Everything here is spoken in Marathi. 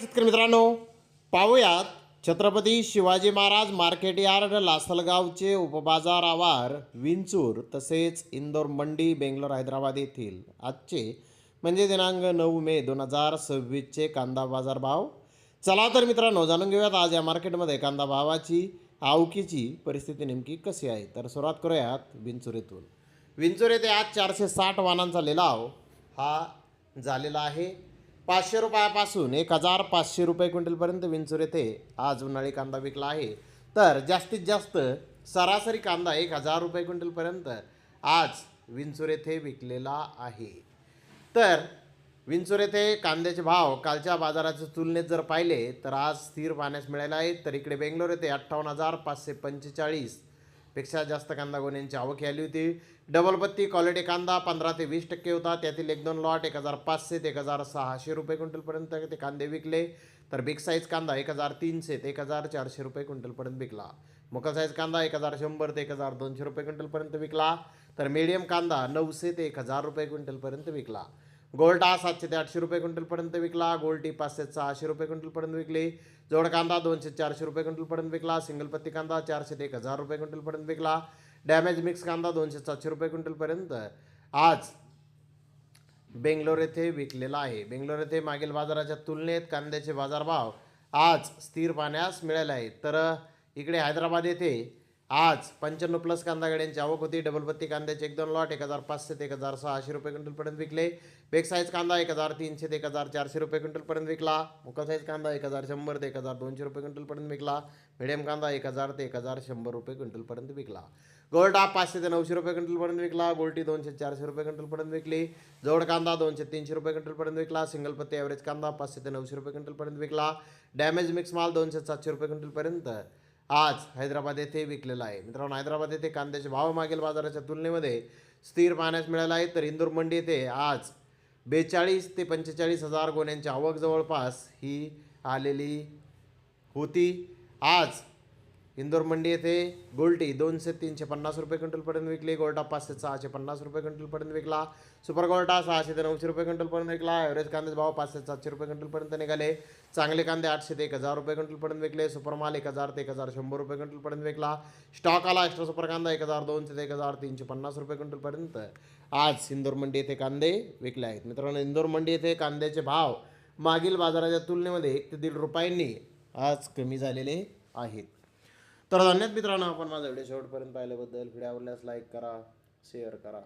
शेतकरी मित्रांनो, पाहूयात छत्रपती शिवाजी महाराज मार्केट यार्ड लासलगावचे उपबाजार आवार विंचूर तसेच इंदोर मंडी बेंगलोर हैदराबाद येथील आजचे म्हणजे दिनांक 9 मे 2026चे कांदा बाजार भाव. चला तर मित्रांनो, जाणून घेऊयात आज या मार्केटमध्ये कांदा भावाची आवकीची परिस्थिती नेमकी कशी आहे. तर सुरुवात करूयात विंचूर येथून. विंचूर येथे आज 460 वाहनांचा लिलाव हा झालेला आहे. 500 रुपयापासून 1500 रुपये क्विंटलपर्यंत विंचूर येथे आज उन्हाळी कांदा विकला आहे. तर जास्तीत जास्त सरासरी कांदा 1000 रुपये क्विंटलपर्यंत आज विंचूर येथे विकलेला आहे. तर विंचूर येथे कांद्याचे भाव कालच्या बाजाराच्या तुलनेत जर पाहिले तर आज स्थिर पाहण्यास मिळाले आहेत. तर इकडे बेंगलोर येथे 58,545 पेक्षा जास्त कांदा गोण्यांची आवक आली होती. डबल पत्ती क्वालिटी कांदा 15 ते 20% होता. त्यातील 1-2 लॉट 1500 ते 1600 रुपये क्विंटलपर्यंत ते कांदे विकले. तर बिग साईज कांदा 1300 ते 1400 रुपये क्विंटलपर्यंत विकला. मोकल साईज कांदा 1100 ते 1200 रुपये क्विंटलपर्यंत विकला. तर मीडियम कांदा 900 ते 1000 रुपये क्विंटलपर्यंत विकला. गोल्टा 700 ते 800 रुपये क्विंटलपर्यंत विकला. गोल्टी 500 ते 600 रुपये क्विंटलपर्यंत विकली. जोड कांदा 200 ते 400 रुपये क्विंटलपर्यंत विकला. सिंगल पत्ती कांदा 400 ते 1000 रुपये क्विंटलपर्यंत विकला. डॅमेज मिक्स कांदा 200 ते 700 रुपये क्विंटलपर्यंत आज बेंगलोर येथे विकलेला आहे. बेंगलोर येथे मागील बाजाराच्या तुलनेत कांद्याचे बाजारभाव आज स्थिर पाहण्यास मिळाले आहेत. तर इकडे हैदराबाद येथे आज 55 प्लस कांदा गाड्यांची आवक होती. डबल पत्ती कांद्याचे 1-2 लॉट 1500 ते 1600 रुपये क्विंटलपर्यंत विकले. बेग साईज कांदा 1300 ते 1400 रुपये क्विंटलपर्यंत विकला. मोकल साईज कांदा 1100 ते 1200 रुपये क्विंटलपर्यंत विकला. मीडियम कांदा 1000 ते 1100 रुपये क्विंटलपर्यंत विकला. गोल्डा 500 ते 900 रुपये क्विंटलपर्यंत विकला. गोल्टी 200 ते 400 रुपये क्विंटलपर्यंत विकली. जोड कांदा 200 ते 300 रुपये क्विंटलपर्यंत विकला. सिंगल पत्ती ॲव्हरेज कांदा 500 ते 900 रुपये क्विंटलपर्यंत विकला. डॅमेज मिक्स माल 200 ते 700 रुपये क्विंटलपर्यंत आज हैदराबाद येथे विकलेला आहे. मित्रांनो, हैदराबाद येथे कांद्याचे भाव मागील बाजाराच्या तुलनेमध्ये स्थिर पाहण्यास मिळाला आहे. तर इंदूर मंडी येथे आज 42 ते 45 हजार गोण्यांची आवक जवळपास ही आलेली होती. आज इंदोर मंडी येथे गोल्टी 200 ते 350 रुपये क्विंटलपर्यंत विकली. गोल्टा 500 ते 650 रुपये क्विंटलपर्यंत विकला. सुपर गोल्टा 600 ते 900 रुपये क्विंटलपर्यंत विकला. ॲव्हरेज कांद्याचे भाव 500 ते 700 रुपये क्विंटलपर्यंत निघाले. चांगले कांदे 800 ते 1000 रुपये क्विंटलपर्यंत विकले. सुपर माल 1000 ते 1100 रुपये क्विंटलपर्यंत विकला. स्टॉक आला एक्स्ट्रा सुपर कांदा 1200 ते 1350 रुपये क्विंटलपर्यंत आज इंदोर मंडी येथे कांदे विकले आहेत. मित्रांनो, इंदोर मंडी येथे कांद्याचे भाव मागील बाजाराच्या तुलनेमध्ये 1 ते 1.5 रुपयांनी आज कमी झालेले आहेत. तर धन्यवाद मित्रांनो, आपण माझा व्हिडिओ शेवटपर्यंत पाहिल्याबद्दल. व्हिडिओ आवडल्यास लाईक करा, शेअर करा.